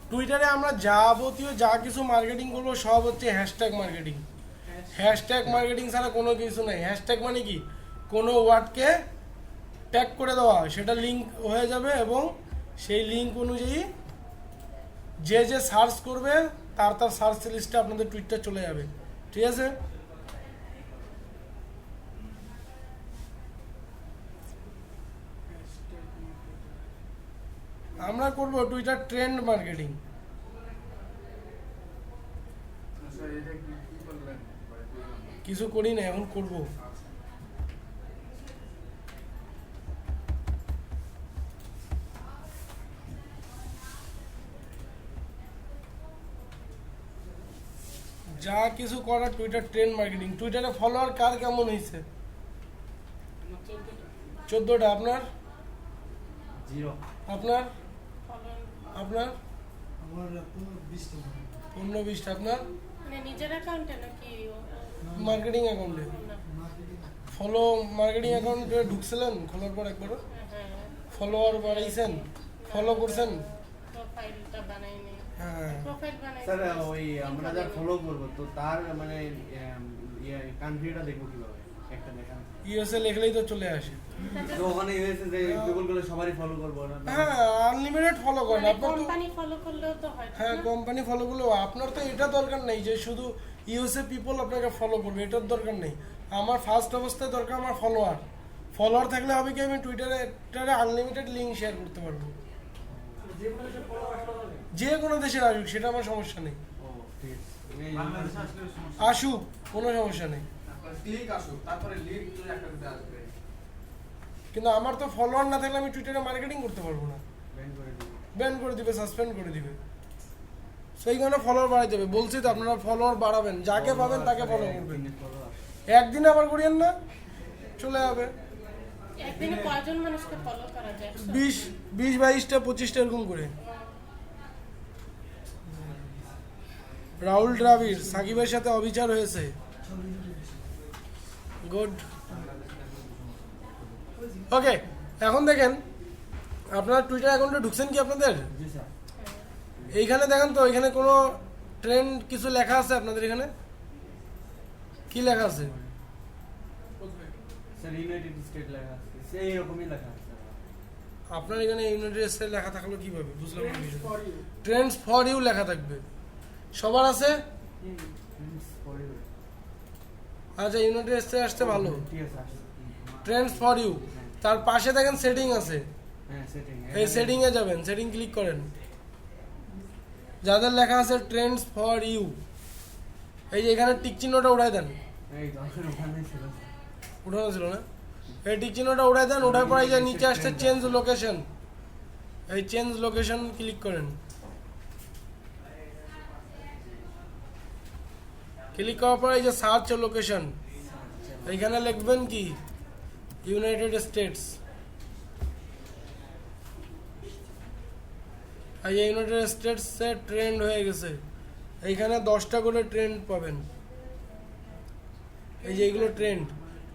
টুইটারে আমরা যাবতীয় যা কিছু মার্কেটিং করবো সব হচ্ছে হ্যাশট্যাগ মার্কেটিং। হ্যাশট্যাগ মার্কেটিং ছাড়া কোনো কিছু নেই। হ্যাশট্যাগ মানে কি, কোনো ওয়ার্ডকে ট্যাগ করে দেওয়া, সেটা লিঙ্ক হয়ে যাবে এবং সেই লিঙ্ক অনুযায়ী যে যে সার্চ করবে তার তার সার্চ লিস্টে আপনাদের টুইটটা চলে যাবে। ঠিক আছে? আমরা করব টুইটার ট্রেন্ড মার্কেটিং। কিছু করি না, এখন করব। যা কিছু করার টুইটার ট্রেন্ড মার্কেটিং। টুইটারে ফলোয়ার কার কেমন হয়েছে? 14টা। আপনার? 0। আপনার? আপনার? আমার 15-20টা। 15-20টা। আপনার? মানে নিজের অ্যাকাউন্টে নাকি মার্কেটিং অ্যাকাউন্টে ফলো? মার্কেটিং অ্যাকাউন্টে ঢুকছিলেন খোলার পর একবার ফলোয়ার বাড়াইছেন, ফলো করছেন? প্রোফাইলটা বানাইনি। হ্যাঁ প্রোফাইল বানাই স্যার ওই আমরা যা ফলো করব তো তার মানে কান্ট্রিটা দেখব কিভাবে? একটা দেখান। ইউএসএ লিখলেই তো চলে আসে। তো ওখানে ইউএসএ যে গুগল করে সবারই ফলো করব না? হ্যাঁ, আনলিমিটেড ফলো করেন আপনার তো। কোম্পানি ফলো করলেও তো হয়। হ্যাঁ, কোম্পানি ফলো করলেও আপনার তো এটা দরকার নেই যে শুধু ইউএসএ পিপল আপনাকে ফলো করবে, এটার দরকার নেই। আমার ফার্স্ট অবস্থায় দরকার আমার ফলোয়ার। ফলোয়ার থাকলে হবে কি, আমি টুইটারে আনলিমিটেড লিঙ্ক শেয়ার করতে পারবো। যে কোনো দেশের আসুক, সেটা আমার সমস্যা নেই। ও ঠিক আছে। আসুক, কোনো সমস্যা নেই। ক্লিক আসুক, তারপরে লিড তো একটা দিতে আসবে। কিন্তু আমার তো ফলোয়ার না থাকলে আমি টুইটারে মার্কেটিং করতে পারবো না। ব্যান করে দিবে, সাসপেন্ড করে দিবে। সেই কারণে ফলোয়ার বাড়াইতে হবে। বলছি তো আপনারা ফলোয়ার বাড়াবেন, যাকে পাবেন তাকে ফলো করবেন। একদিনে আবার করিয়েন না, চলে যাবে। একদিনে কয়জন মানুষকে ফলো করা যায়? 20, 22টা 25টা এরকম করে। রাহুল দ্রাবিড়, সাকিবের সাথে অবিচার হয়েছে। গুড। ওকে, এখন দেখেন আপনারা টুইটার অ্যাকাউন্টে ঢুকছেন কি আপনাদের? জি স্যার। এইখানে দেখেন তো, এখানে কোনো ট্রেন্ড কিছু লেখা আছে আপনাদের? এখানে কি লেখা আছে? স্যার ইউনাইটেড স্টেট লেখা আছে, সেই রকমই লেখা আছে। আপনার এখানে ইউনাইটেড স্টেট লেখা থাকলো কিভাবে? বুঝলাম না। ট্রেন্ডস ফর ইউ লেখা থাকবে, সবার আছে। আচ্ছা, ইউনাইটেড স্টেট আসতে ভালো। ঠিক আছে আসছে। ট্রেন্ডস ফর ইউ, তার পাশে দেখেন সেটিং আছে। হ্যাঁ সেটিং। এই সেটিং এ যাবেন, সেটিং ক্লিক করেন। যাদের লেখা আছে ট্রেন্ডস ফর ইউ, এই যে এখানে টিক চিহ্নটা উঠাই দেন। এই দশের ওখানে ছিল স্যার। উঠানো ছিল না? এই টিক চিহ্নটা উঠাই দেন। ওঠার পরে যে নিচে আসছে চেঞ্জ লোকেশন, এই চেঞ্জ লোকেশন ক্লিক করেন। ক্লিক করার পরে এই যে সার্চ লোকেশন, এইখানে লিখবেন কি ইউনাইটেড স্টেটস। এই ইউনাইটেড স্টেটসে ট্রেন্ড হয়ে গেছে। এইখানে 10টা করে ট্রেন্ড পাবেন। এই যে এইগুলো ট্রেন্ড।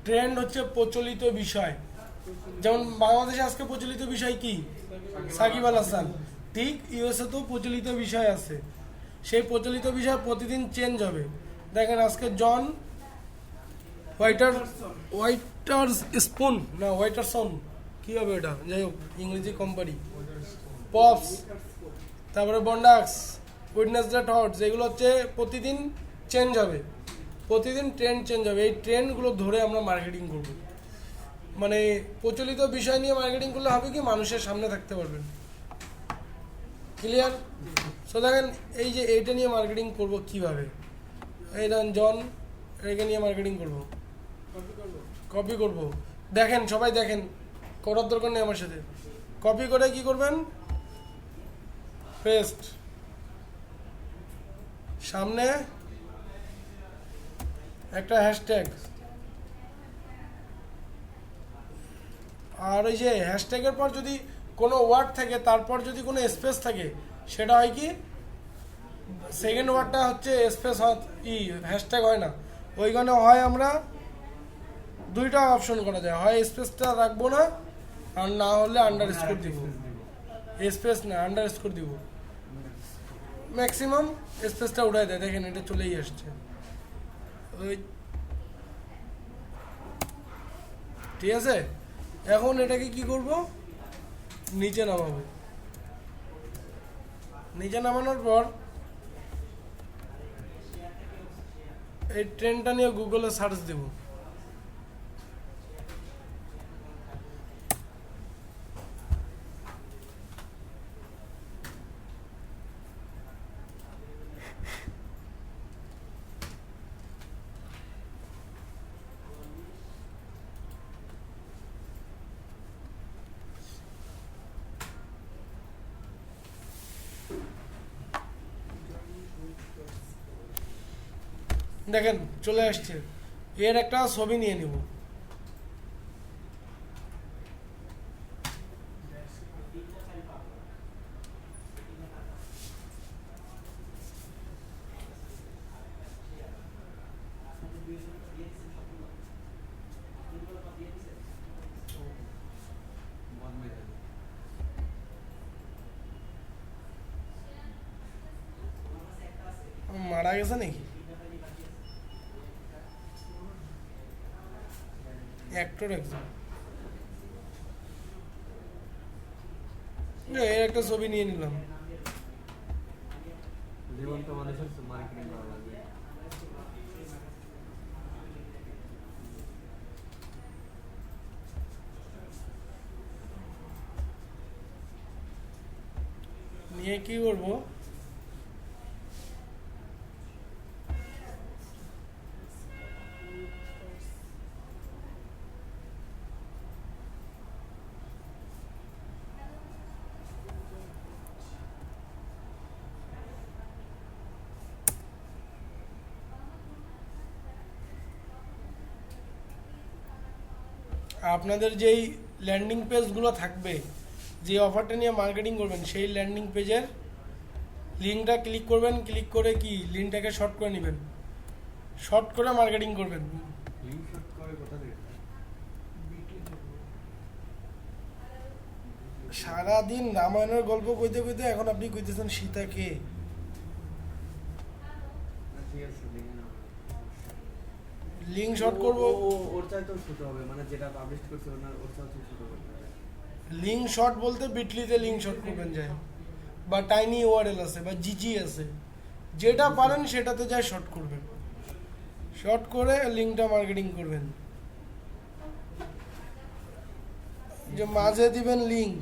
ট্রেন্ড হচ্ছে প্রচলিত বিষয়। যেমন বাংলাদেশে আজকে প্রচলিত বিষয় কি? সাকিব আল হাসান। ঠিক ইউএসএ তো প্রচলিত বিষয় আছে। সেই প্রচলিত বিষয় প্রতিদিন চেঞ্জ হবে। দেখেন আজকে জন হোয়াইটার স্পুন না হোয়াইটারসন, কি হবে এটা? যাই হোক, ইংরেজি কোম্পানি। পপস, তারপরে বন্ডাক্স, উইটনেসডে থটস, এগুলো হচ্ছে প্রতিদিন চেঞ্জ হবে। প্রতিদিন ট্রেন্ড চেঞ্জ হবে। এই ট্রেন্ডগুলো ধরে আমরা মার্কেটিং করব। মানে প্রচলিত বিষয় নিয়ে মার্কেটিং করলে হবে কি, মানুষের সামনে থাকতে পারবেন। ক্লিয়ার? সো দেখেন এই যে এইটা নিয়ে মার্কেটিং করব কিভাবে। এই দেখেন জন, এইটা নিয়ে মার্কেটিং করব, কপি করব। দেখেন সবাই দেখেন, করার দরকার নেই আমার সাথে। কপি করে কি করবেন? পেস্ট। সামনে একটা হ্যাশট্যাগ, আর ওই যে হ্যাশট্যাগের পর যদি কোনো ওয়ার্ড থাকে, তারপর যদি কোনো স্পেস থাকে, সেটা হয় কি সেকেন্ড ওয়ার্ডটা হচ্ছে স্পেস, হ্যাশট্যাগ হয় না। ওইখানে হয় আমরা দুইটা অপশন করা যায়, হয় স্পেসটা রাখবো না আর না হলে আন্ডার স্কোর দিব। স্পেস না, আন্ডার স্কোর দিব। ম্যাক্সিমাম স্পেসটা উঠাই দেয়, দেখেন এটা চলেই আসছে। ওই ঠিক আছে, এখন এটাকে কি করব, নিচে নামাবো। নিচে নামানোর পর এই ট্রেনটা নিয়ে গুগলে সার্চ দেব। দেখেন চলে আসছে, এর একটা ছবি নিয়ে নিব। মারা গেছে নাকি অ্যাক্টর একজন? এর একটা ছবি নিয়ে নিলাম। জীবন্ত মানুষের মার্কেটিং করা লাগবে। নিয়ে কি করবো, আপনাদের যেই ল্যান্ডিং পেজগুলো থাকবে, যে অফারটা নিয়ে মার্কেটিং করবেন, সেই ল্যান্ডিং পেজের লিঙ্কটা ক্লিক করবেন। ক্লিক করে কি লিঙ্কটাকে শর্ট করে নেবেন, শর্ট করে মার্কেটিং করবেন। লিংক শট করে কোথা থেকে? সারাদিন রামায়ণের গল্প কইতে কইতে এখন আপনি কইতেছেন সীতাকে। ঠিক আছে, দেখে নাও। লিঙ্ক শর্ট করব, ওর চাইতেও ছোট হবে, মানে যেটা পাবলিশ করছে ওর চাইতেও ছোট হবে। লিঙ্ক শর্ট বলতে বিটলিতে লিঙ্ক শর্ট করবেন যায়, বা টাইনি ওয়ারএল আছে, বা জিজি আছে, যেটা পারেন সেটাতে যায় শর্ট করবেন। শর্ট করে লিঙ্কটা মার্কেটিং করবেন। যে মাঝে দিবেন লিঙ্ক,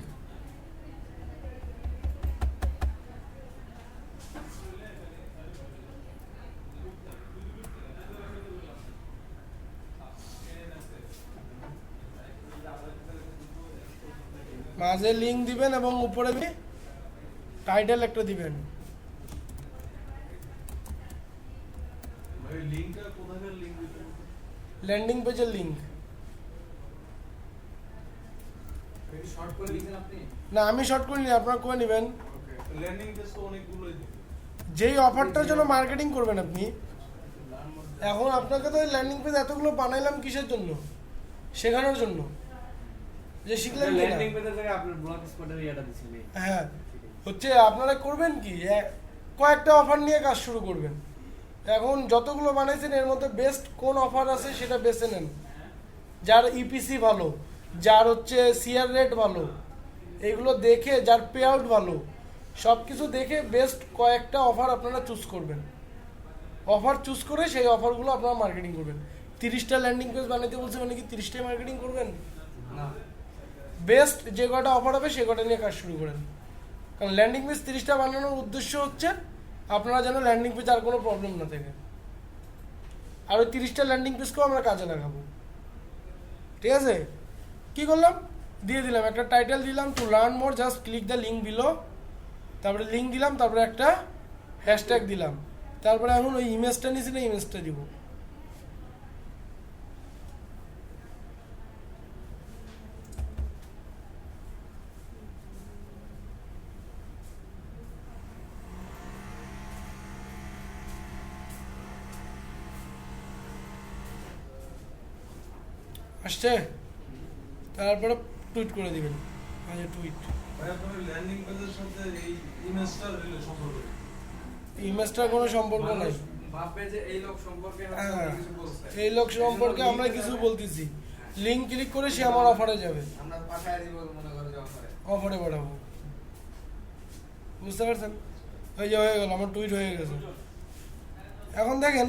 মাঝে লিঙ্ক দিবেন এবং উপরে টাইটেল একটা দিবেন। ভাই লিংকটা কোথাকার লিংক দিতে হবে? ল্যান্ডিং পেজের লিঙ্ক এটা শর্ট করে দিয়েছেন আপনি? না, আমি শর্ট করিনি, আপনারা করে নেবেন। ওকে, ল্যান্ডিং পেজ তো অনেকগুলোই দিবে। যেই অফারটার জন্য মার্কেটিং করবেন আপনি, এখন আপনাকে তো ল্যান্ডিং পেজ এতগুলো বানাইলাম কিসের জন্য? শেখানোর জন্য, যে শিখলেন কিনা। ল্যান্ডিং পেজের জায়গায় আপনার ব্লগ স্পটের ইয়াটা দিছেন। হ্যাঁ, হচ্ছে আপনারা করবেন কি, কয়েকটা অফার নিয়ে কাজ শুরু করবেন। এখন যতগুলো বানাইছেন এর মধ্যে বেস্ট কোন অফার আছে সেটা বেছে নেন, যার ইপিসি ভালো, যার হচ্ছে সিআর রেট ভালো, এগুলো দেখে, যার পে আউট ভালো, সব কিছু দেখে বেস্ট কয়েকটা অফার আপনারা চুজ করবেন। অফার চুজ করে সেই অফারগুলো আপনারা মার্কেটিং করবেন। 30টা ল্যান্ডিং পেজ বানাইতে বলছে মানে কি 30টাই মার্কেটিং করবেন না, বেস্ট যে কটা অফার হবে সে কটা নিয়ে কাজ শুরু করেন। কারণ ল্যান্ডিং পেজ 30টা বানানোর উদ্দেশ্য হচ্ছে আপনারা যেন ল্যান্ডিং পেজ আর কোনো প্রবলেম না থাকে। আর ওই 30টা ল্যান্ডিং পেজকেও আমরা কাজে লাগাবো। ঠিক আছে, কি করলাম, দিয়ে দিলাম একটা টাইটেল দিলাম, to learn more just click the link below, তারপরে লিঙ্ক দিলাম, তারপরে একটা হ্যাশট্যাগ দিলাম, তারপরে এখন ওই ইমেজটা নিয়েছি না, ইমেজটা দিব। আসছে, তারপরে টুইট করে দিবেন, আচ্ছা টুইট। ভাই আপনার ল্যান্ডিং পেজের সাথে এই ইমেজটার সম্পর্ক কি? ইমেজটার কোনো সম্পর্ক নাই। ভাববে যে এই লোক সম্পর্কে হয়তো হ্যাঁ, কিছু বলছে। এই লোক সম্পর্কে আমরা কিছু বলতেছি, লিঙ্ক ক্লিক করে সে আমার অফারে যাবে, আমরা পাঠায় দিব মনে করে যে অফারে। অফারে পাঠাবো, বুঝতে পারছেন? এই যে হয়ে গেল, আমার টুইট হয়ে গেছে। এখন দেখেন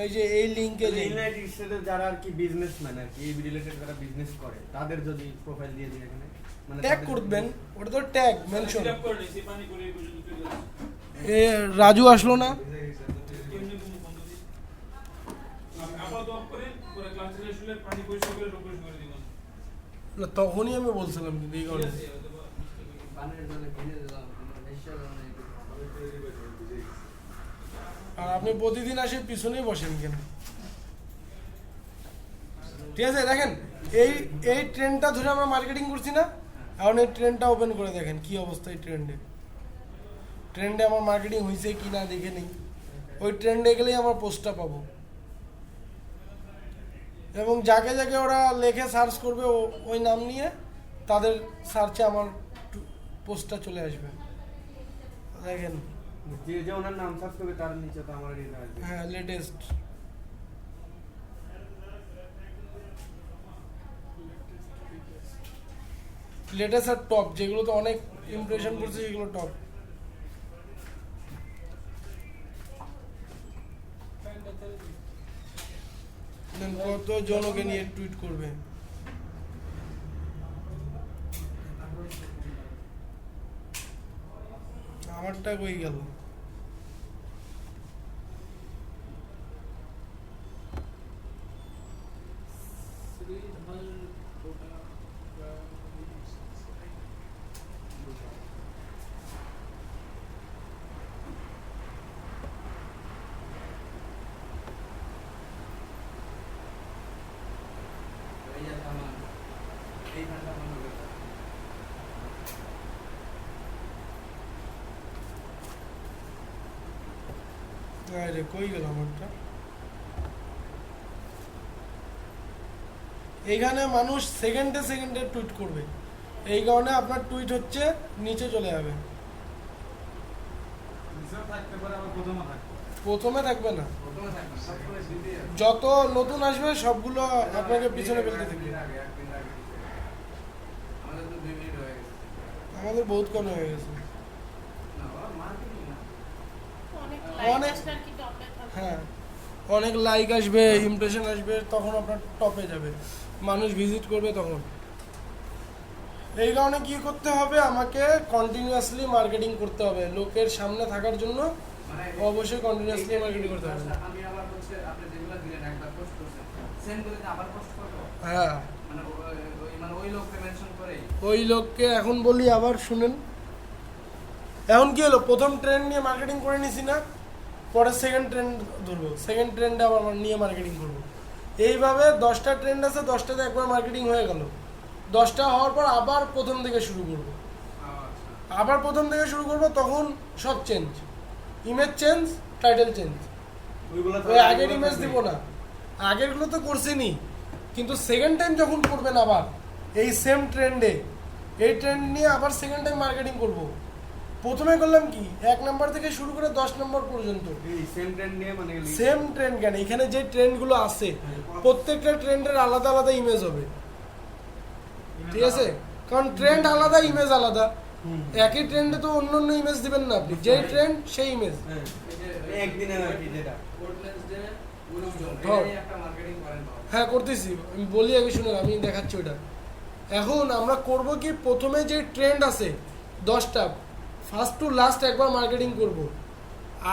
এই যে এই লিঙ্কে যে ইউনাইটেড স্টেটের যারা আর কি বিজনেসম্যান আর কি এই রিলেটেড যারা বিজনেস করে তাদের যদি প্রোফাইল দিয়ে দিই এখানে মানে ট্যাগ তাদের করবেন, ওটা তো ট্যাগ মেনশন। Fill up করে নিছি, পানি করে এই পর্যন্ত চলে যাচ্ছে। এ রাজু আসলো না, কেমনে কোনো বন্ধ দিই? আপাতত অফ করে পুরো ক্লাস শেষ হলে পানি পরিষ্কার করে রিফ্রেশ করে দিবেন। না, তখনই আমি বলছিলাম কিন্তু এই ঠিক কারণে। আছে, হয়তো বা পানির জন্য ভিজে দিলাম, নিশ্চয় মানে আর আপনি প্রতিদিন আসে পিছনেই বসেন কেন? ঠিক আছে, দেখেন এই এই ট্রেনটা ধরে আমরা মার্কেটিং করছি না, এখন এই ট্রেনটা ওপেন করে দেখেন কি অবস্থা। এই ট্রেন্ডে আমার মার্কেটিং হয়েছে কি না দেখে নেই, ওই ট্রেন্ডে গেলেই আমার পোস্টটা পাবো, এবং যাকে যাকে ওরা লেখে সার্চ করবে ওই নাম নিয়ে তাদের সার্চে আমার পোস্টটা চলে আসবে। দেখেন, যে যে ওনার নাম সার্চ করবে তার নিচে তো আমার এটা আসবে। হ্যাঁ লেটেস্ট, লেটেস্ট আর টপ, যেগুলো তো অনেক ইমপ্রেশন করছে সেগুলো টপ। কত জনকে নিয়ে টুইট করবে, আমারটা কই গেল? এই যে আমার এইখানটা মনে করে আরে কই গেল আমারটা? এইখানে মানুষ সেকেন্ডে সেকেন্ডে টুইট করবে, এই কারণে আপনার টুইট হচ্ছে নিচে চলে যাবে, রিজার্ভ থাকতে পারে, আবার প্রথমে থাকতে পারে। প্রথমে থাকবে না। প্রথমে থাকবে সব করে দিতে হবে। যত নতুন আসবে সবগুলো আপনাকে পিছনে ফেলতে থাকবে। একদিন আগে আমাদের তো 2 মিনিট হয়ে গেছে। আমাদের বহুত কম হয়ে গেছে। না ওরা মার্কেটিং না। অনেক অনেক- লাইক আসলে আর কি টপে থাকবে। হ্যাঁ, অনেক লাইক আসবে, ইমপ্রেশন আসবে, তখন আপনার টপে যাবে, মানুষ ভিজিট করবে তখন। এই কারণে কি করতে হবে, আমাকে কন্টিনিউয়াসলি মার্কেটিং করতে হবে লোকের সামনে থাকার জন্য, মানে অবশ্যই কন্টিনিউয়াসলি মার্কেটিং করতে হবে। আমি আবার হচ্ছে আপনি যেগুলো দিলেন একবার পোস্ট করছেন সেম করে আবার পোস্ট করব হ্যাঁ, মানে ওই লোককে মেনশন করেই ওই লোককে এখন বলি আবার শুনেন। এখন কি হলো, প্রথম ট্রেন্ড নিয়ে মার্কেটিং করে নিছি না, পরে সেকেন্ড ট্রেন্ড ধরবো, সেকেন্ড ট্রেন্ডে আবার নিয়ে মার্কেটিং করবো। এইভাবে 10টা ট্রেন্ড আছে, 10টাতে একবার মার্কেটিং হয়ে গেল, 10টা হওয়ার পর আবার প্রথম থেকে শুরু করবো, আবার প্রথম থেকে শুরু করবো, তখন সব change, image change, title change. ওইগুলো তো ওই আগের ইমেজ দিব না, আগেরগুলো তো করছিনি, কিন্তু সেকেন্ড টাইম যখন করবেন আবার এই সেম ট্রেন্ডে, এই ট্রেন্ড নিয়ে আবার সেকেন্ড টাইম মার্কেটিং করব। প্রথমে করলাম কি 1 নাম্বার থেকে শুরু করে 10 নম্বর পর্যন্ত এই সেম ট্রেন্ড নিয়ে মানে সেম ট্রেন্ড। কেন, এখানে যে ট্রেন্ডগুলো আছে প্রত্যেকটা ট্রেন্ডের আলাদা আলাদা ইমেজ হবে, ঠিক আছে? কারণ ট্রেন্ড আলাদা, ইমেজ আলাদা, একই ট্রেন্ডে তো অন্য অন্য ইমেজ দিবেন না আপনি, যেই ট্রেন্ড সেই ইমেজ। হ্যাঁ, একদিনে আর কি যেটা ওয়েডনেসডে উইজডম ধর। এই একটা মার্কেটিং করেন তো হ্যাঁ করতেছি, আমি বলি আগে শুনে, আমি দেখাচ্ছি ওটা। এখন আমরা করব কি, প্রথমে যে ট্রেন্ড আছে 10টা, ফার্স্ট টু লাস্ট একবার মার্কেটিং করব,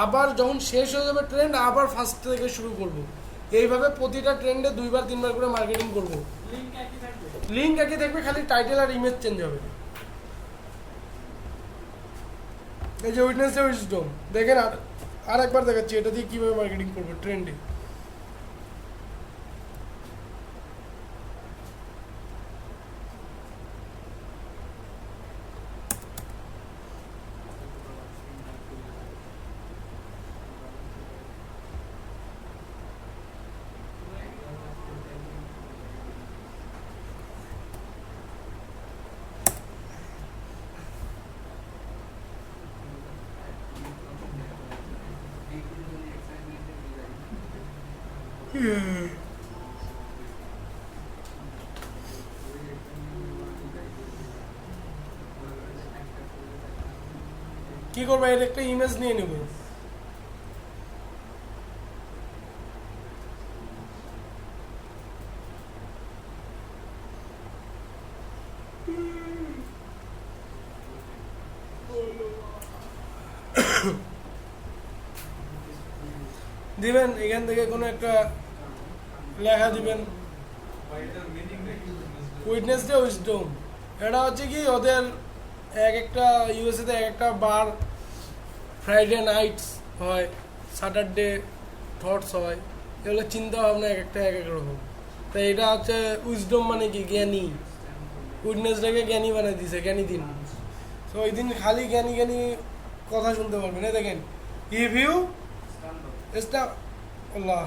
আবার যখন শেষ হয়ে যাবে ট্রেন্ড আবার ফার্স্ট থেকে শুরু করব। এইভাবে প্রতিটা ট্রেন্ডে 2বার 3বার করে মার্কেটিং করব। লিঙ্ক একই থাকবে, খালি টাইটেল আর ইমেজ চেঞ্জ হবে। এই যে উইটনেস উইজডম দেখেন, আর একবার দেখাচ্ছি এটা দিয়ে কিভাবে মার্কেটিং করবো ট্রেন্ডে। কি করবো, এর একটা ইমেজ নিয়ে নেব। দিবেন এখান থেকে কোনো একটা লেখা দিবেন, উইটনেস ডে উইজডম। এটা হচ্ছে কি ওদের এক একটা ইউএসএতে এক একটা বার, ফ্রাইডে নাইটস হয়, স্যাটারডে থটস হয়, এগুলো চিন্তা ভাবনা এক একটা এক এক রকম। তাই এটা হচ্ছে উইজডম মানে কি জ্ঞানী, উইটনেস ডেকে জ্ঞানী বানাই দিছে, জ্ঞানী দিন। তো ওই দিন খালি জ্ঞানী জ্ঞানী কথা শুনতে পারবেন। এই দেখেন, ইফ ইউ এটা আল্লাহ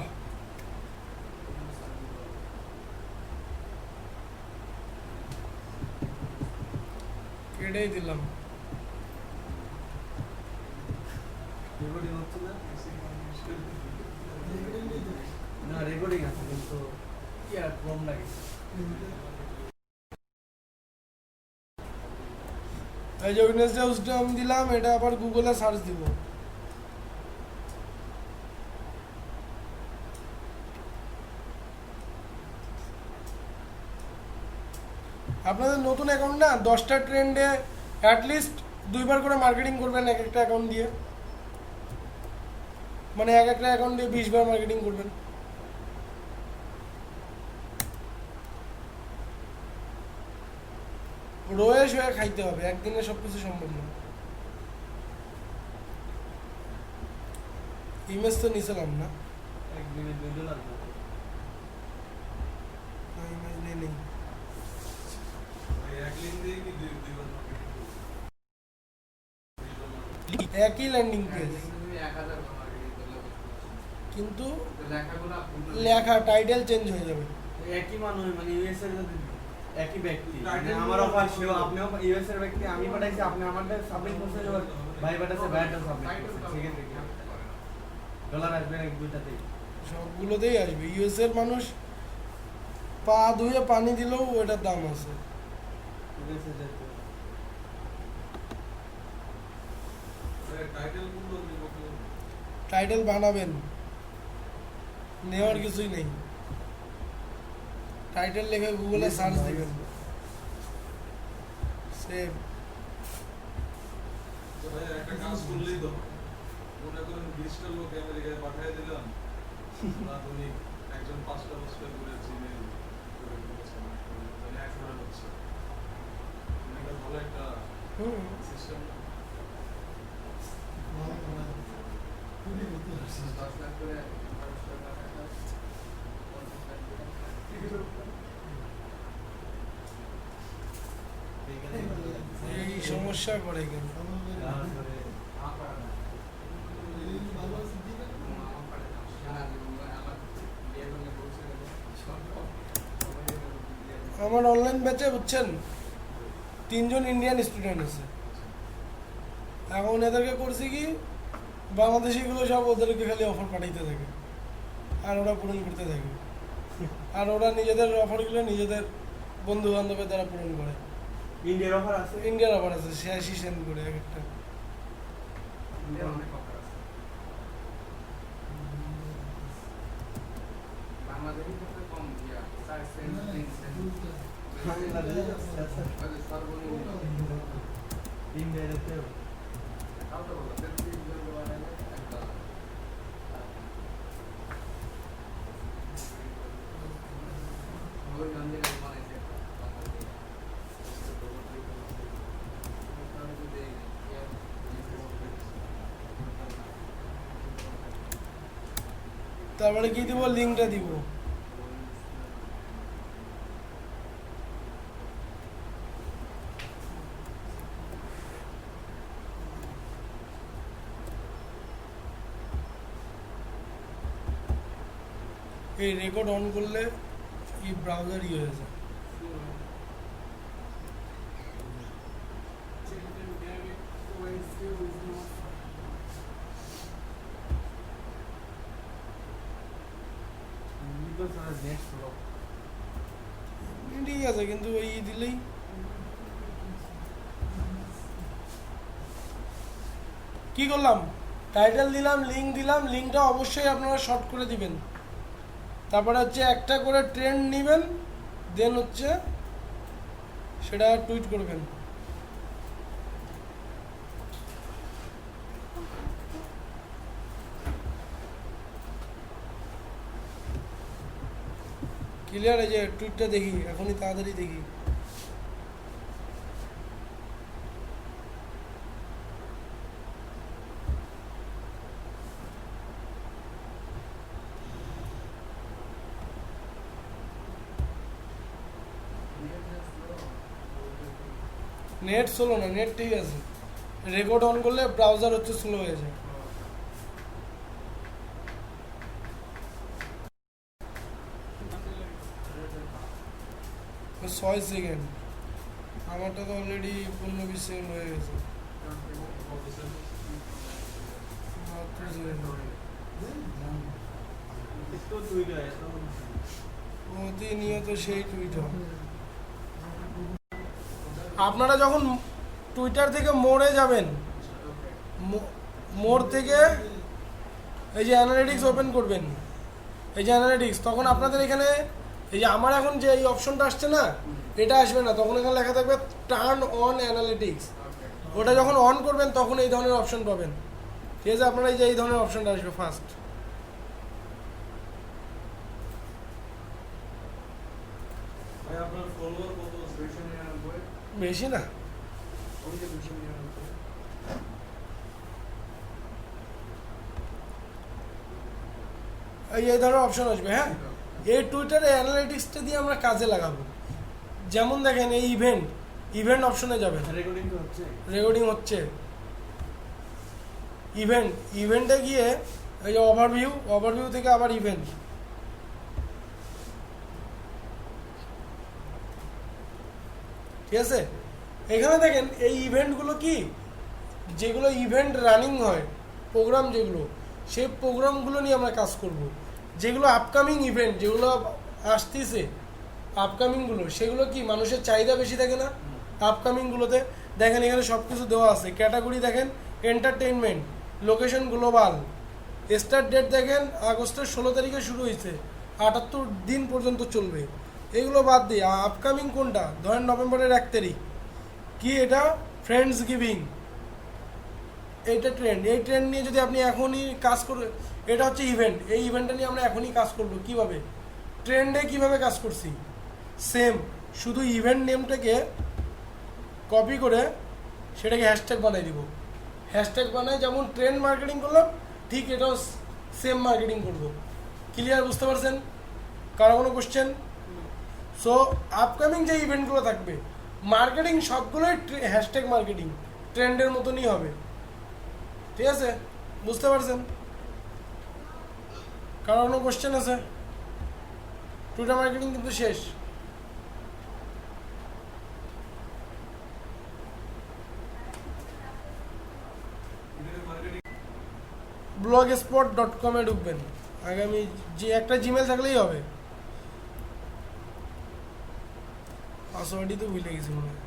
কেটেই দিলাম। রেকর্ডিং হচ্ছে না? না রেকর্ডিং আছে কিন্তু কি আর কম লাগে। এই যে উইটনেস ডে উইজডম দিলাম, এটা আবার গুগলে সার্চ দিব। আপনাদের নতুন অ্যাকাউন্ট না, 10টা ট্রেন্ডে অ্যাটলিস্ট 2বার করে মার্কেটিং করবেন এক একটা অ্যাকাউন্ট দিয়ে, মানে এক একটা অ্যাকাউন্ট দিয়ে 20 বার মার্কেটিং করবেন। রয়েস হয়ে খাইতে হবে, একদিনে সবকিছু সম্ভব না। ইমেজ তো নিয়েছিলাম না, একদিনে $2 ইমেজ নিয়ে নেই। একই ল্যান্ডিং পেজ, তুমি 1000 মার্কেটিং করলে কিন্তু লেখাগুলো লেখা টাইটেল চেঞ্জ হয়ে যাবে। একই মানুষ মানে ইউএস এর যদি একই ব্যক্তি মানে আমার অফার সেও আপনিও ইউএস এর ব্যক্তি, আমি পাঠাইছি আপনি আমারটা সাবমিট করছেন, এবার ভাই পাঠাইছে ভাইটা সাবমিট করছে, সেক্ষেত্রে কি ডলার আসবে না দুইটাতেই? সবগুলোতেই আসবে। ইউএস এর মানুষ পা ধুয়ে পানি দিলেও ওটার দাম আছে। ইউএস এর টাইটেল বানাবেন, নেওয়ার কিছুই নেই। টাইটেল লিখে গুগলে সার্চ দিবেন, সেভ। একটা কাজ করলেই তো মনে করেন 20টা লোক আমেরিকায় পাঠিয়ে দিলাম, আধুনিক একজন 5টা বছর করে চীনে মানে 100 হচ্ছে, এটা ভালো একটা সিস্টেম। 10 লাখ করে 12 লাখ টাকা 50 লাখ এই সমস্যা করে কিন্তু। আমার অনলাইন ব্যাচে বুঝছেন 3জন ইন্ডিয়ান স্টুডেন্ট আছে। এখন এদেরকে করছি কি, বাংলাদেশিগুলো সব ওদেরকে খালি অফার পাঠাইতে থাকে আর ওরা পূরণ করতে থাকে, আর ওরা নিজেদের অফারগুলো নিজেদের বন্ধু বান্ধবের দ্বারা পূরণ করে। ইন্ডিয়ার অফার আছে, ইন্ডিয়ার অফার আছে 86 সেন্ট করে এক একটা। ইন্ডিয়ার অনেক অফার আছে। বাংলাদেশি ক্ষেত্রে কম দিয়া 4 সেন্ট 3 সেন্ট সর্বনিম্ন ইন্ডিয়াতে তাও তো বলো 33 জনের বানাইলে $1 ওই নন্দিনী বানাইছে তারপরে কি দিব, লিঙ্কটা দিব। এই রেকর্ড অন করলে এই ব্রাউজার হয়ে যায়। আমাদের নেট স্লো। ঠিক আছে, কিন্তু এই দিলেই কি করলাম, টাইটেল দিলাম, লিঙ্ক দিলাম, লিঙ্কটা অবশ্যই আপনারা শর্ট করে দিবেন। তারপরে হচ্ছে একটা করে ট্রেন্ড নেবেন, দেন হচ্ছে সেটা টুইট করবেন। ক্লিয়ার? এই যে টুইটটা দেখি, এখনই তাড়াতাড়ি দেখি। নেট স্লো না, নেট ঠিক আছে। রেকর্ড অন করলে ব্রাউজার হচ্ছে স্লো হয়ে যায়। ছয় সেকেন্ড, আমারটা তো অলরেডি 15-20 সেকেন্ড হয়ে গেছে। মাত্র সেকেন্ড। একটু দুইটা এত প্রতিনিয়ত সেই টুইটার। আপনারা যখন টুইটার থেকে মোড়ে যাবেন, মোড় থেকে এই যে অ্যানালিটিক্স ওপেন করবেন, এই যে অ্যানালিটিক্স, তখন আপনাদের এখানে এই যে আমার এখন যে এই অপশনটা আসছে না, এটা আসবে না, তখন এখানে লেখা থাকবে টার্ন অন অ্যানালিটিক্স। ওটা যখন অন করবেন তখন এই ধরনের অপশন পাবেন। ঠিক আছে, আপনারা এই যে এই ধরনের অপশনটা আসবে ফার্স্ট। ভাই আপনার ফলোয়ার কত? 299 বেশি না, ওই যে 299 এই ধরনের অপশন আসবে। হ্যাঁ, এই টুইটারে অ্যানালিটিক্সটা দিয়ে আমরা কাজে লাগাবো। যেমন দেখেন এই ইভেন্ট অপশনে যাবেন, রেকর্ডিং তো হচ্ছে। রেকর্ডিং হচ্ছে। ইভেন্টে গিয়ে এই যে ওভারভিউ থেকে আবার ইভেন্ট। ঠিক আছে, এখানে দেখেন এই ইভেন্টগুলো কি, যেগুলো ইভেন্ট রানিং হয়, প্রোগ্রাম যেগুলো, সেই প্রোগ্রামগুলো নিয়ে আমরা কাজ করব। যেগুলো আপকামিং ইভেন্ট, যেগুলো আসতেছে আপকামিংগুলো, সেগুলো কি মানুষের চাহিদা বেশি থাকে না আপকামিংগুলোতে। দেখেন এখানে সব কিছু দেওয়া আছে। ক্যাটাগরি দেখেন entertainment, location global, start date দেখেন আগস্টের 16 তারিখে শুরু হয়েছে, 78 দিন পর্যন্ত চলবে। এগুলো বাদ দিয়ে আপকামিং কোনটা, ধরেন নভেম্বরের 1 তারিখ, কি এটা, ফ্রেন্ডস গিভিং, এইটা ট্রেন্ড। এই ট্রেন্ড নিয়ে যদি আপনি এখনই কাজ করে, এটা হচ্ছে ইভেন্ট, এই ইভেন্টটা নিয়ে আমরা এখনই কাজ করব। কিভাবে, ট্রেন্ডে কিভাবে কাজ করছি, সেম, শুধু ইভেন্ট নেমটাকে কপি করে সেটাকে হ্যাশট্যাগ বানাই দিব। হ্যাশট্যাগ বানাই যেমন ট্রেন্ড মার্কেটিং করলাম, ঠিক এটাও সেম মার্কেটিং করব। ক্লিয়ার? বুঝতে পারছেন? কারো কোনো কোশ্চেন? সো আপকামিং যে ইভেন্টগুলো থাকবে, মার্কেটিং সবগুলোই হ্যাশট্যাগ মার্কেটিং, ট্রেন্ডের মতনই হবে। ঠিক আছে, বুঝতে পারছেন? কারো কোনো কোশ্চেন আছে? টুইটার মার্কেটিং কিন্তু শেষ। blogspot.com এ ঢুকবেন। আগামী যে একটা জিমেল থাকলেই হবে। পাসওয়ার্ডই তো ভুলে গেছি মনে হয়।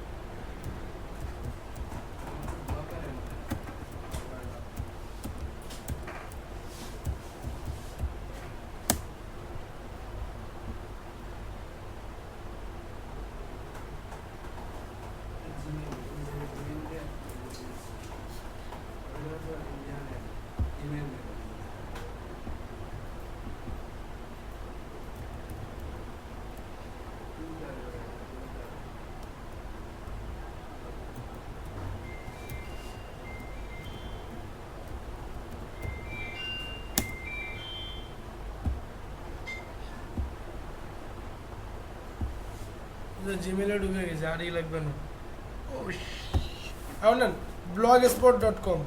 জিমেলে ঢুকে গেছে, আর লাগবে না। এখন না blogspot.com,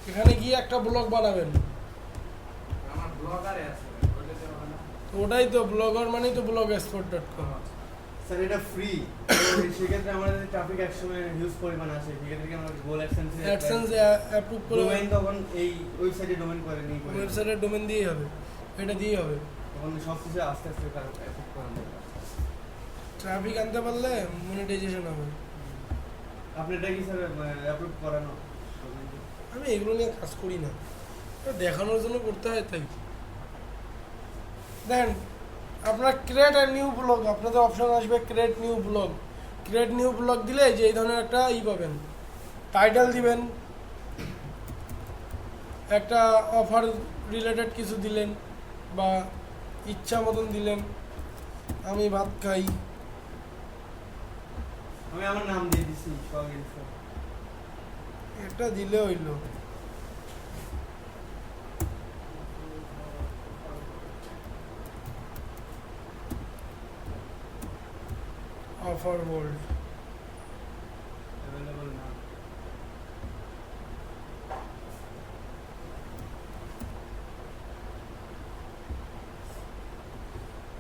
এখানে গিয়ে একটা ব্লগ বানাবেন। আমার ব্লগারে আছে, ওটাতে হবে না। ওটাই তো ব্লগার, মানেই তো blogspot.com। স্যার এটা ফ্রি সেক্ষেত্রে আমাদের ট্রাফিক একসময় হিউজ পরিমাণ আসে সেক্ষেত্রে কি আমরা গোল অ্যাডসেন্স অ্যাপ্রুভ করে ডোমেইন তখন এই ওয়েবসাইটে ডোমেইন করে নিই ওয়েবসাইটের ডোমেন দিয়েই হবে, এটা দিয়েই হবে। তখন সব কিছু আস্তে আস্তে অ্যাপ্রুভ করা দরকার। ট্রাফিক আনতে পারলে মনিটাইজেশন হবে। আপনি এটা কি স্যার অ্যাপ্রুভ করানো? আমি এগুলো নিয়ে কাজ করি না, এটা দেখানোর জন্য করতে হয় তাই। দেখেন আপনার ক্রিয়েট আর নিউ ব্লগ, আপনাদের অপশন আসবে create new blog. Create new blog দিলে যে এই ধরনের একটা পাবেন, টাইটেল দিবেন, একটা অফার রিলেটেড কিছু দিলেন বা ইচ্ছা মতন দিলেন, আমি ভাত খাই, আমি আমার নাম দিয়ে দিছি সব ইনফো। এটা দিলে হইলো। অফার ওয়ার্ল্ড অ্যাভেলেবল নাম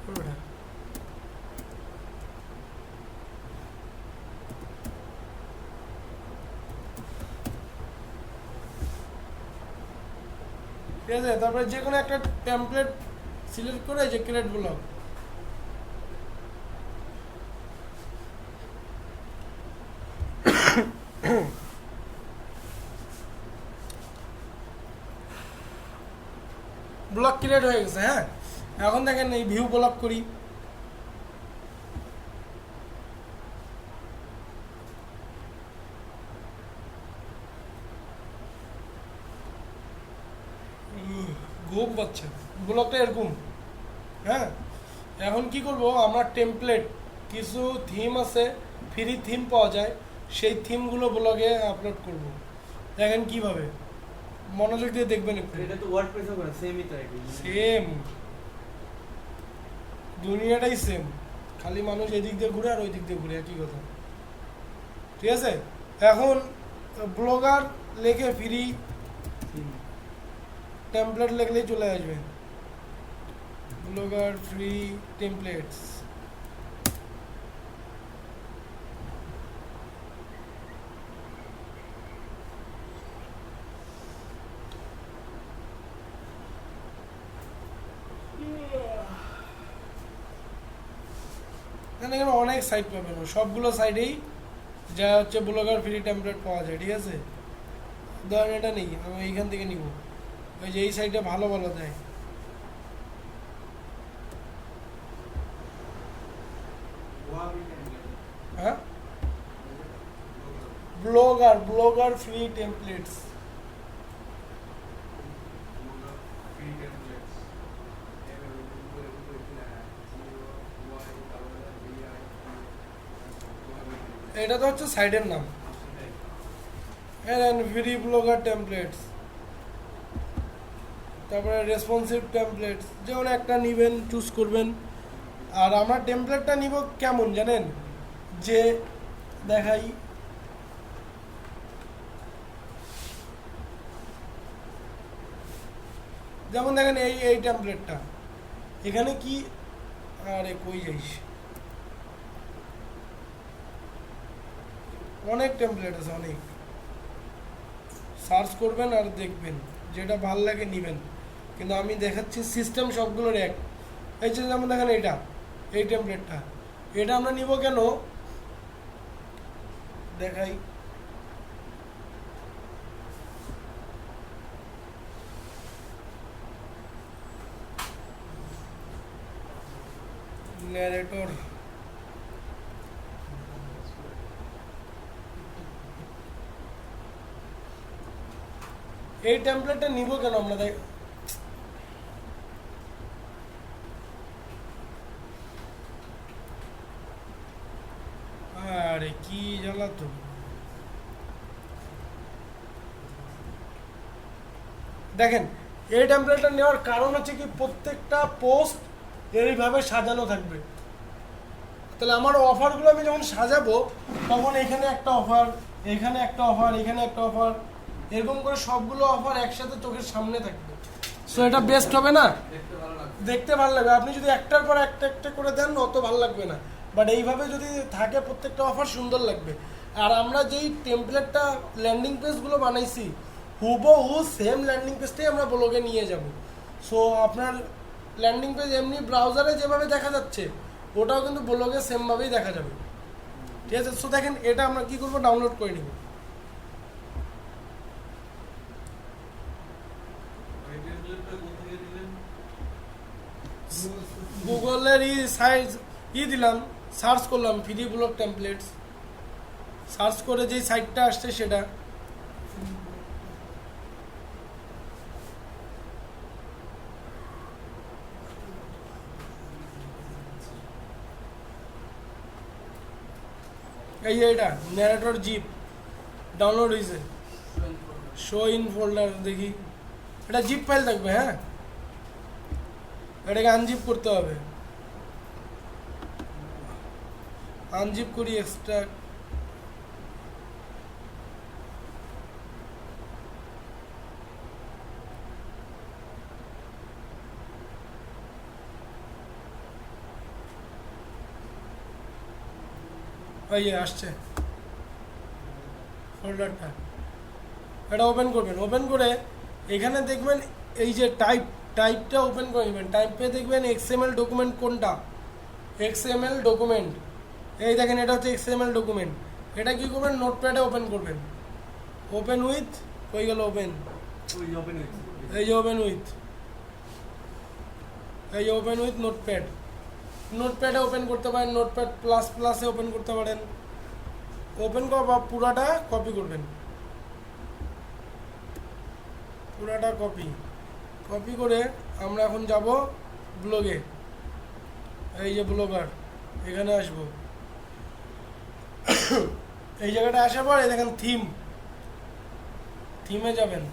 ওটা ঠিক আছে। তারপরে যে কোনো একটা টেমপ্লেট সিলেক্ট করে যে ক্রিয়েট ব্লগ, ব্লগ ক্রিয়েট হয়ে গেছে। হ্যাঁ, এখন দেখেন এই ভিউ ব্লগ করি, ঘুম পাচ্ছে ব্লগটা এরকম। হ্যাঁ, এখন কি করব, আমরা টেমপ্লেট কিছু থিম আছে, ফ্রি থিম পাওয়া যায়, সেই থিমগুলো ব্লগে আপলোড করব। দেখেন কিভাবে, মনোযোগ দিয়ে দেখবেন একটু। এটা তো ওয়ার্ডপ্রেসও করে সেমই তো একই সেম, দুনিয়াটাই সেম, খালি মানুষ এদিক দিয়ে ঘুরে আর ওই দিক দিয়ে ঘুরে, একই কথা। ঠিক আছে, এখন ব্লগার লেখে ফ্রি টেমপ্লেট লিখলেই চলে আসবে, ব্লগার ফ্রি টেমপ্লেটস। এখানে অনেক সাইট পাবেন, সবগুলো সাইটেই যা হচ্ছে ব্লগার ফ্রি টেমপ্লেট পাওয়া যায়। ঠিক আছে, ধরেন এটা নেই, আমি এইখান থেকে নিব, ওই যে এই সাইটে ভালো ভালো দেয়। হ্যাঁ, ব্লগার ফ্রি টেমপ্লেটস। এটা তো হচ্ছে সাইটের নাম, ফ্রি ব্লগার টেমপ্লেটস। তারপরে রেসপন্সিভ টেমপ্লেটস, যেমন একটা নিবেন, চুজ করবেন। আর আমরা টেমপ্লেটটা নিব কেমন জানেন, যে দেখাই, যেমন দেখেন এই টেমপ্লেটটা, এখানে কি, আরে কই যাইস, অনেক টেমপ্লেট আছে, অনেক। সার্চ করবেন আর দেখবেন, যেটা ভাল লাগে নিবেন। কিন্তু আমি দেখাচ্ছি সিস্টেম সবগুলোর এক। এই যে যেমন দেখেন এটা, এই টেমপ্লেটটা, এটা আমরা নিব কেন দেখাই। ন্যারেটর, এই টেমপ্লেটটা নিব কেন আমরা দেখ, আরে কি জ্বালা তো। দেখেন এই টেমপ্লেটটা নেওয়ার কারণ হচ্ছে কি, প্রত্যেকটা পোস্ট এইভাবে সাজানো থাকবে। তাহলে আমার অফারগুলো আমি যখন সাজাবো, তখন এখানে একটা অফার, এখানে একটা অফার, এখানে একটা অফার, এরকম করে সবগুলো অফার একসাথে চোখের সামনে থাকবে। সো এটা বেস্ট হবে না, দেখতে ভালো লাগবে। দেখতে ভালো লাগবে। আপনি যদি একটার পর একটা একটা করে দেন, অত ভালো লাগবে না। বাট এইভাবে যদি থাকে প্রত্যেকটা অফার সুন্দর লাগবে। আর আমরা যেই টেমপ্লেটটা ল্যান্ডিং পেজগুলো বানাইছি হুবহু সেম ল্যান্ডিং পেজটাই আমরা ব্লগে নিয়ে যাব। সো আপনার ল্যান্ডিং পেজ এমনি ব্রাউজারে যেভাবে দেখা যাচ্ছে ওটাও কিন্তু ব্লগে সেমভাবেই দেখা যাবে, ঠিক আছে? সো দেখেন এটা আমরা কি করব, ডাউনলোড করে নিব। এই টেমপ্লেটটা কোথায় দিলেন? গুগলের দিলাম, সার্চ করলাম ফ্রি ব্লগ টেমপ্লেটস, সার্চ করে যেই সাইটটা আসছে সেটা। এই যে এটা ন্যারেটর জিপ ডাউনলোড হয়েছে, শো ইন ফোল্ডার। দেখি এটা জিপ ফাইল থাকবে, হ্যাঁ এটাকে আনজিপ করতে হবে। আনজিপ করি, এক্সট্রাক্ট। এই যে আসছে ফোল্ডারটা, এটা ওপেন করবেন। ওপেন করে এখানে দেখবেন এই যে টাইপটা ওপেন করে নেবেন। টাইপে দেখবেন এক্সএমএল ডকুমেন্ট কোনটা, এক্সএমএল ডকুমেন্ট। এই দেখেন এটা হচ্ছে এক্সএমএল ডকুমেন্ট। এটা কি করবেন, নোটপ্যাডে ওপেন করবেন। ওপেন উইথ, হয়ে গেল ওপেন। ওই ওপেন হয়েছে। এই যে ওপেন উইথ, এই যে ওপেন উইথ নোটপ্যাড। নোটপ্যাডে ওপেন করতে পারেন, নোটপ্যাড প্লাস প্লাসে ওপেন করতে পারেন। ওপেন করা বা পুরাটা কপি করবেন, পুরাটা কপি করে আমরা এখন যাব ব্লগে। এই যে ব্লগার, এখানে আসব। এই জায়গাটা আসার পর এই দেখেন থিমে যাবেন।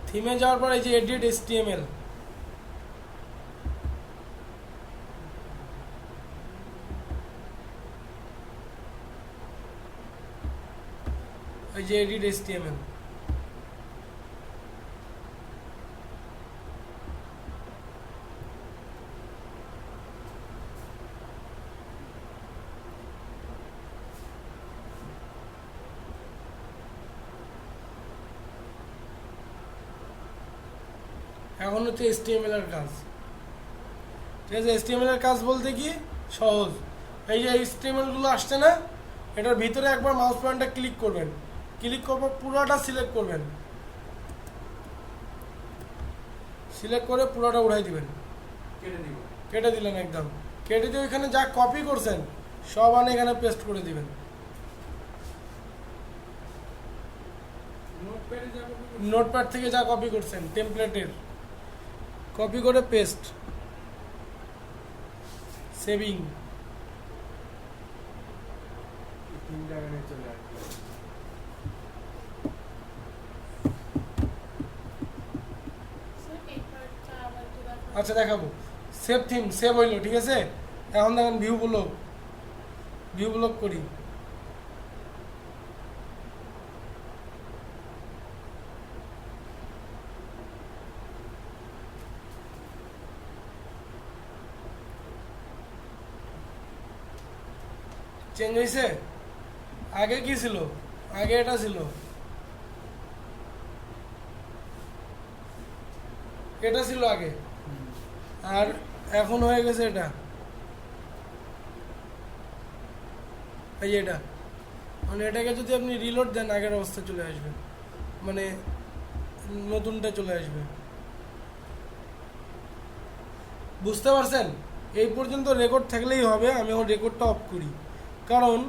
থিমে যাওয়ার পর এই যে এডিট HTML, এই যে এডিট HTML। এখন হচ্ছে HTML এর কাজ, ঠিক আছে? HTML এর কাজ বলতে কি সহজ। এই যে HTML গুলো আসছে না, এটার ভিতরে একবার মাউস পয়েন্টটা ক্লিক করবেন। ক্লিক করবো পুরোটা সিলেক্ট করবেন, সিলেক্ট করে পুরোটা উঠাই দিবেন। কেটে নিব। কেটে দিলেন একদম, কেটে দিয়ে ওইখানে যা কপি করছেন সব আনে এখানে পেস্ট করে দিবেন। নোটপ্যাড থেকে যা কপি করছেন টেমপ্লেটের, কপি করে পেস্ট, সেভিং। তিনটা এখানে চলে আসবে। স্যার এই পার্টটা আবার একটু দেখান। আচ্ছা দেখাবো। সেভ থিম সেভ হইলো, ঠিক আছে? এখন দেখেন ভিউ ব্লক করি। চেঞ্জ হয়েছে? আগে কি ছিল? আগে এটা ছিল, এটা ছিল আগে, আর এখন হয়ে গেছে এটা। এই এটা মানে এটাকে যদি আপনি রিলোড দেন আগের অবস্থা চলে আসবে, মানে নতুনটা চলে আসবে। বুঝতে পারছেন? এই পর্যন্ত রেকর্ড থাকলেই হবে। আমি এখন রেকর্ডটা অফ করি, কারণ